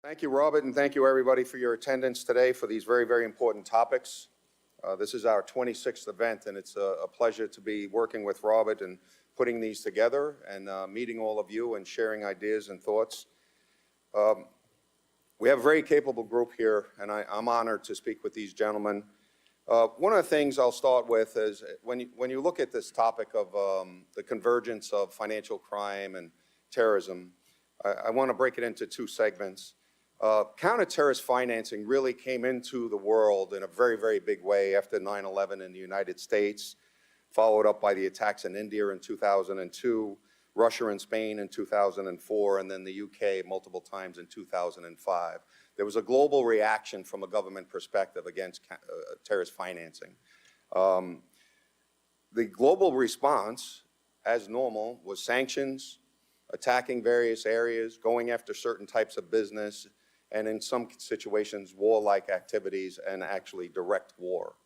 Thank you, Robert, and thank you, everybody, for your attendance today for these very, very important topics. This is our 26th event, and it's a pleasure to be working with Robert and putting these together and meeting all of you and sharing ideas and thoughts. We have a very capable group here, and I'm honored to speak with these gentlemen. One of the things I'll start with is when you look at this topic of the convergence of financial crime and terrorism, I want to break it into two segments. Counter-terrorist financing really came into the world in a very, very big way after 9/11 in the United States, followed up by the attacks in India in 2002, Russia and Spain in 2004, and then the UK multiple times in 2005. There was a global reaction from a government perspective against terrorist financing. The global response, as normal, was sanctions, attacking various areas, going after certain types of business, and in some situations, warlike activities and actually direct war.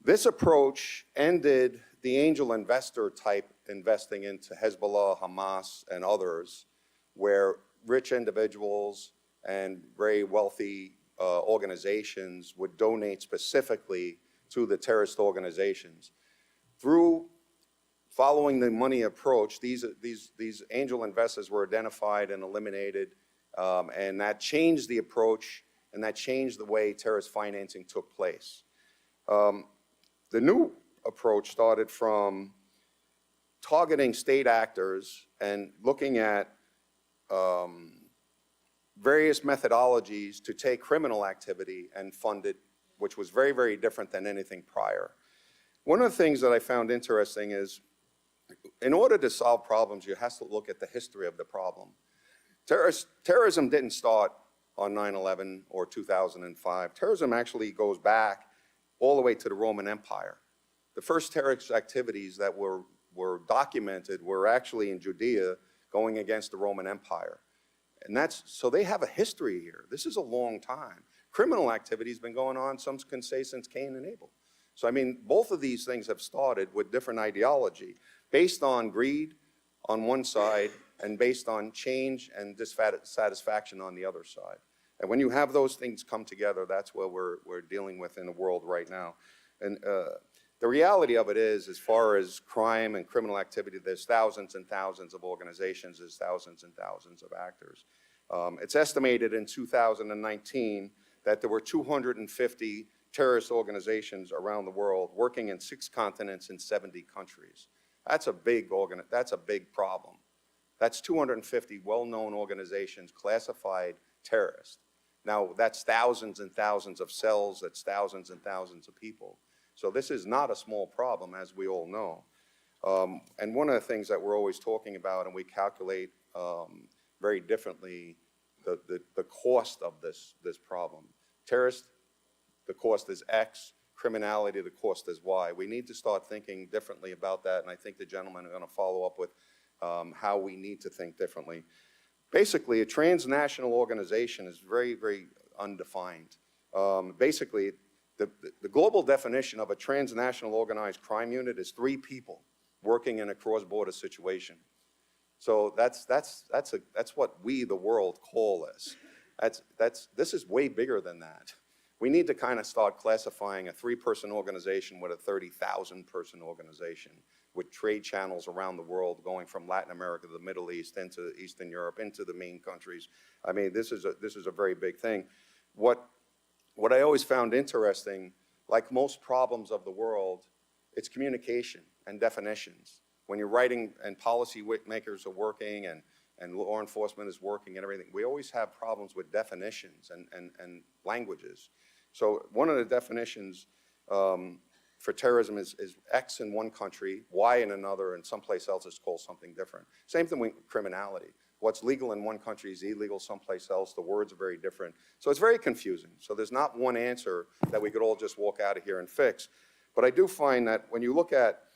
This approach ended the angel investor type investing into Hezbollah, Hamas, and others, where rich individuals and very wealthy organizations would donate specifically to the terrorist organizations. Through following the money approach, these angel investors were identified and eliminated, and that changed the approach, and that changed the way terrorist financing took place. The new approach started from targeting state actors and looking at various methodologies to take criminal activity and fund it, which was very, very different than anything prior. One of the things that I found interesting is, in order to solve problems, you have to look at the history of the problem. Terrorism didn't start on 9/11 or 2005. Terrorism actually goes back all the way to the Roman Empire. The first terrorist activities that were documented were actually in Judea going against the Roman Empire. And so they have a history here. This is a long time. Criminal activity has been going on, some can say, since Cain and Abel. So, I mean, both of these things have started with different ideology based on greed on one side and based on change and dissatisfaction on the other side. And when you have those things come together, that's what we're dealing with in the world right now. And the reality of it is, as far as crime and criminal activity, there's thousands and thousands of organizations, there's thousands and thousands of actors. It's estimated in 2019 that there were 250 terrorist organizations around the world working in 6 continents in 70 countries. That's a big problem. That's 250 well-known organizations classified terrorist. Now, that's thousands and thousands of cells, that's thousands and thousands of people. So this is not a small problem, as we all know. And one of the things that we're always talking about, and we calculate very differently, the cost of this problem. Terrorist, the cost is X. Criminality, the cost is Y. We need to start thinking differently about that, and I think the gentlemen are going to follow up with how we need to think differently. Basically, a transnational organization is very, very undefined. Basically, the global definition of a transnational organized crime unit is 3 people working in a cross-border situation. So that's what we, the world, call this. This is way bigger than that. We need to kind of start classifying a 3-person organization with a 30,000-person organization with trade channels around the world going from Latin America to the Middle East into Eastern Europe into the main countries. I mean, this is a very big thing. What I always found interesting, like most problems of the world, it's communication and definitions. When you're writing and policy makers are working and law enforcement is working and everything, we always have problems with definitions and languages. So one of the definitions for terrorism is X in one country, Y in another, and someplace else is called something different. Same thing with criminality. What's legal in one country is illegal someplace else. The words are very different. So it's very confusing. So there's not one answer that we could all just walk out of here and fix. But I do find that when you look at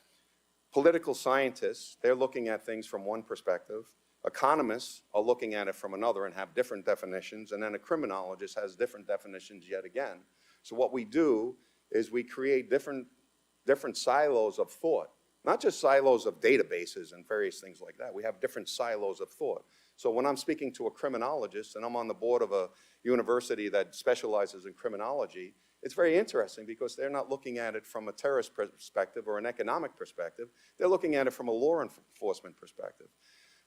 political scientists, they're looking at things from one perspective. Economists are looking at it from another and have different definitions. And then a criminologist has different definitions yet again. So what we do is we create different silos of thought. not just silos of databases and various things like that. We have different silos of thought. So when I'm speaking to a criminologist and I'm on the board of a university that specializes in criminology, it's very interesting because they're not looking at it from a terrorist perspective or an economic perspective. They're looking at it from a law enforcement perspective.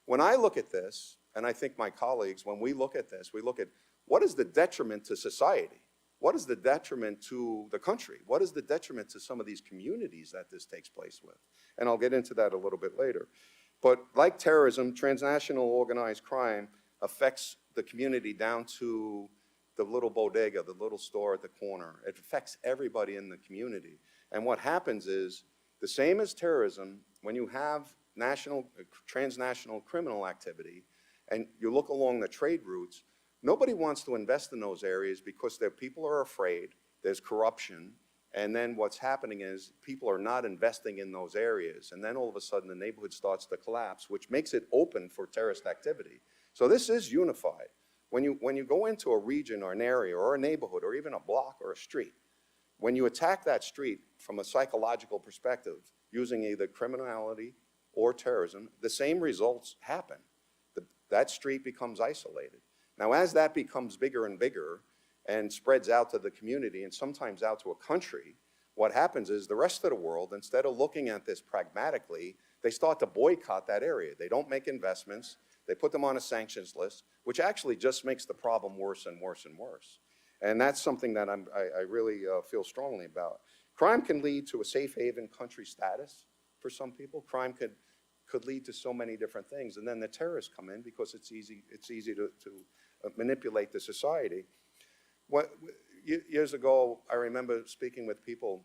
When I look at this, and I think my colleagues, when we look at this, we look at what is the detriment to society? What is the detriment to the country? What is the detriment to some of these communities that this takes place with? And I'll get into that a little bit later. But like terrorism, transnational organized crime affects the community down to the little bodega, the little store at the corner. It affects everybody in the community. And what happens is, the same as terrorism, when you have transnational criminal activity, and you look along the trade routes, nobody wants to invest in those areas because their people are afraid, there's corruption, and then what's happening is people are not investing in those areas, and then all of a sudden the neighborhood starts to collapse, which makes it open for terrorist activity. So this is unified. When you go into a region or an area or a neighborhood or even a block or a street, when you attack that street from a psychological perspective using either criminality or terrorism, the same results happen. That street becomes isolated. Now, as that becomes bigger and bigger and spreads out to the community and sometimes out to a country, what happens is the rest of the world, instead of looking at this pragmatically, they start to boycott that area. They don't make investments. They put them on a sanctions list, which actually just makes the problem worse and worse and worse. And that's something that I really feel strongly about. Crime can lead to a safe haven country status for some people. Crime could lead to so many different things. And then the terrorists come in because it's easy to manipulate the society. Years ago, I remember speaking with people.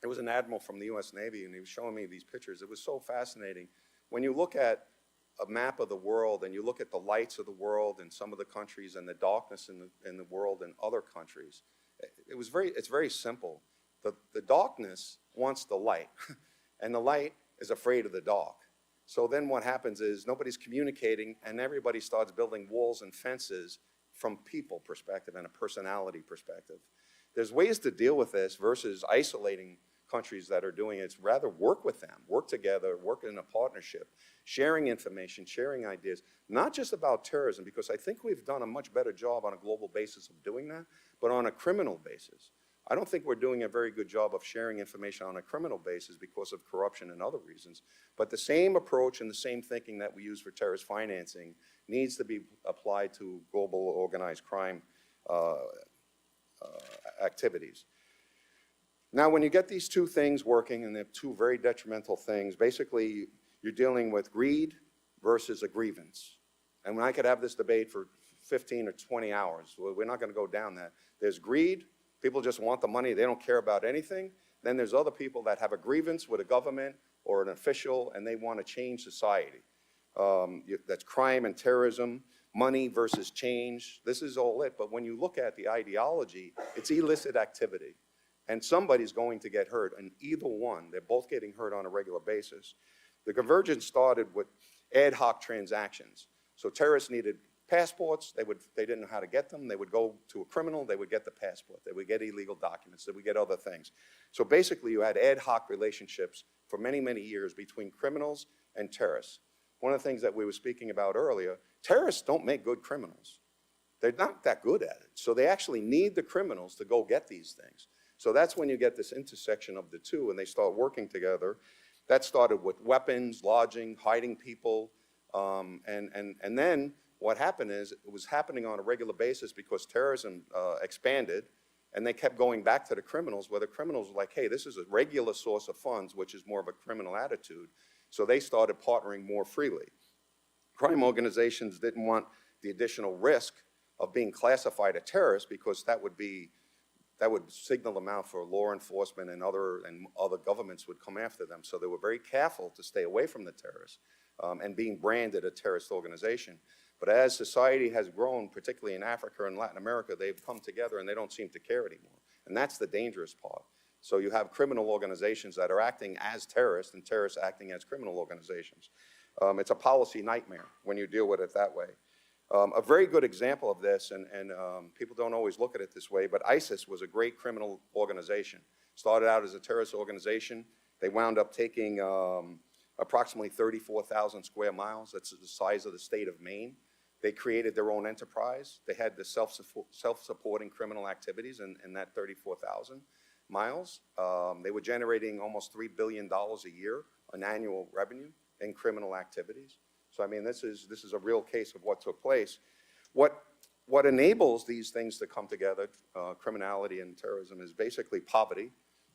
There was an admiral from the US Navy, and he was showing me these pictures. It was so fascinating. When you look at a map of the world and you look at the lights of the world in some of the countries and the darkness in the world in other countries, it's very simple. The darkness wants the light, and the light is afraid of the dark. So then what happens is nobody's communicating, and everybody starts building walls and fences from people perspective and a personality perspective. There's ways to deal with this versus isolating countries that are doing it. It's rather work with them, work together, work in a partnership, sharing information, sharing ideas, not just about terrorism, because I think we've done a much better job on a global basis of doing that, but on a criminal basis. I don't think we're doing a very good job of sharing information on a criminal basis because of corruption and other reasons. But the same approach and the same thinking that we use for terrorist financing needs to be applied to global organized crime activities. Now, when you get these two things working, and they're two very detrimental things, basically you're dealing with greed versus a grievance. And I could have this debate for 15 or 20 hours. We're not going to go down that. There's greed. People just want the money. They don't care about anything. Then there's other people that have a grievance with a government or an official, and they want to change society. That's crime and terrorism, money versus change. This is all it. But when you look at the ideology, it's illicit activity. And somebody's going to get hurt, and either one, they're both getting hurt on a regular basis. The convergence started with ad hoc transactions. So terrorists needed passports. They didn't know how to get them. They would go to a criminal. They would get the passport. They would get illegal documents. They would get other things. So basically, you had ad hoc relationships for many, many years between criminals and terrorists. One of the things that we were speaking about earlier, terrorists don't make good criminals. They're not that good at it. So they actually need the criminals to go get these things. So that's when you get this intersection of the two, and they start working together. That started with weapons, lodging, hiding people, and then what happened is it was happening on a regular basis because terrorism expanded, and they kept going back to the criminals, where the criminals were like, hey, this is a regular source of funds, which is more of a criminal attitude. So they started partnering more freely. Crime organizations didn't want the additional risk of being classified a terrorist because that would signal them out for law enforcement, and other governments would come after them. So they were very careful to stay away from the terrorists and being branded a terrorist organization. But as society has grown, particularly in Africa and Latin America, they've come together and they don't seem to care anymore. And that's the dangerous part. So you have criminal organizations that are acting as terrorists and terrorists acting as criminal organizations. It's a policy nightmare when you deal with it that way. A very good example of this, and people don't always look at it this way, but ISIS was a great criminal organization. Started out as a terrorist organization, They wound up taking approximately 34,000 square miles. That's the size of the state of Maine. They created their own enterprise. They had the self-supporting criminal activities in that 34,000 miles. They were generating almost $3 billion a year in annual revenue in criminal activities. So I mean, this is a real case of what took place. What enables these things to come together, criminality and terrorism, is basically poverty,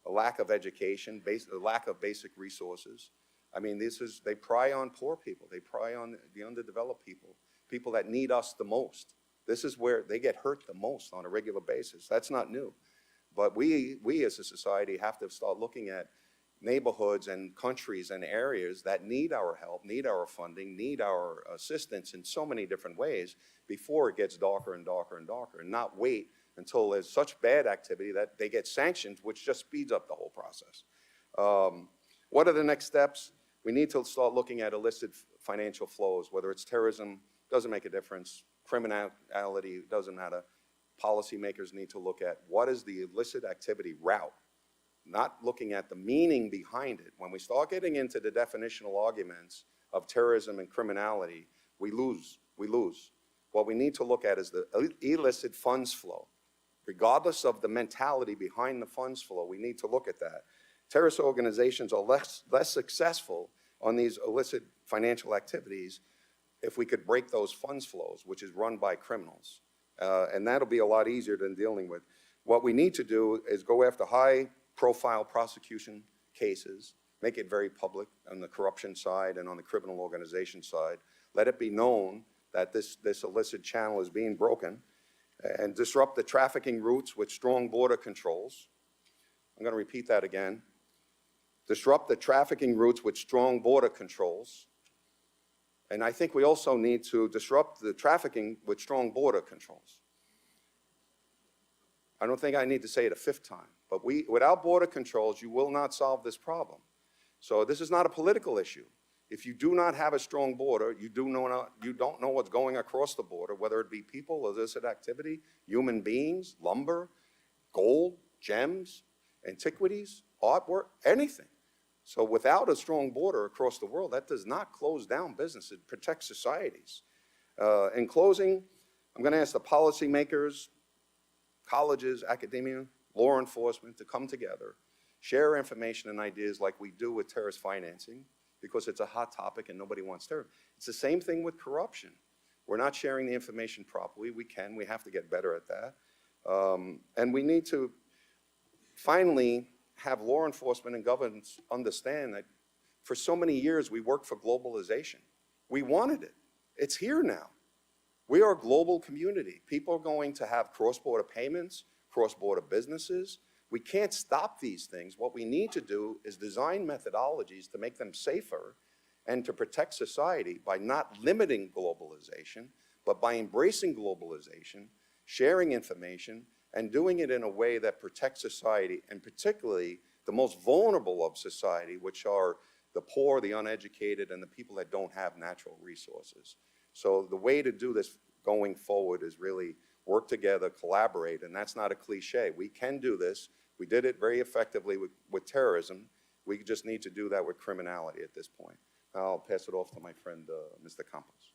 a lack of education, a lack of basic resources. I mean, they pry on poor people. They pry on the underdeveloped people, people that need us the most. This is where they get hurt the most on a regular basis. That's not new. But we as a society have to start looking at neighborhoods and countries and areas that need our help, need our funding, need our assistance in so many different ways before it gets darker and darker and darker, and not wait until there's such bad activity that they get sanctioned, which just speeds up the whole process. What are the next steps? We need to start looking at illicit financial flows, whether it's terrorism, doesn't make a difference, criminality, doesn't matter. Policymakers need to look at what is the illicit activity route, not looking at the meaning behind it. When we start getting into the definitional arguments of terrorism and criminality, we lose. What we need to look at is the illicit funds flow. Regardless of the mentality behind the funds flow, we need to look at that. Terrorist organizations are less successful on these illicit financial activities if we could break those funds flows, which is run by criminals. And that'll be a lot easier than dealing with. What we need to do is go after high-profile prosecution cases, make it very public on the corruption side and on the criminal organization side. Let it be known that this illicit channel is being broken, and disrupt the trafficking routes with strong border controls. I'm going to repeat that again. Disrupt the trafficking routes with strong border controls. And I think we also need to disrupt the trafficking with strong border controls. I don't think I need to say it a fifth time, but without border controls, you will not solve this problem. So this is not a political issue. If you do not have a strong border, you don't know what's going across the border, whether it be people, illicit activity, human beings, lumber, gold, gems, antiquities, artwork, anything. So without a strong border across the world, that does not close down business. It protects societies. In closing, I'm going to ask the policymakers, colleges, academia, law enforcement to come together, share information and ideas like we do with terrorist financing, because it's a hot topic and nobody wants terror. It's the same thing with corruption. We're not sharing the information properly. We have to get better at that. And we need to finally have law enforcement and governments understand that for so many years we worked for globalization. We wanted it. It's here now. We are a global community. People are going to have cross-border payments, cross-border businesses. We can't stop these things. What we need to do is design methodologies to make them safer and to protect society by not limiting globalization, but by embracing globalization, sharing information, and doing it in a way that protects society, and particularly the most vulnerable of society, which are the poor, the uneducated, and the people that don't have natural resources. So the way to do this going forward is really work together, collaborate, and that's not a cliche. We can do this. We did it very effectively with terrorism. We just need to do that with criminality at this point. I'll pass it off to my friend, Mr. Campos.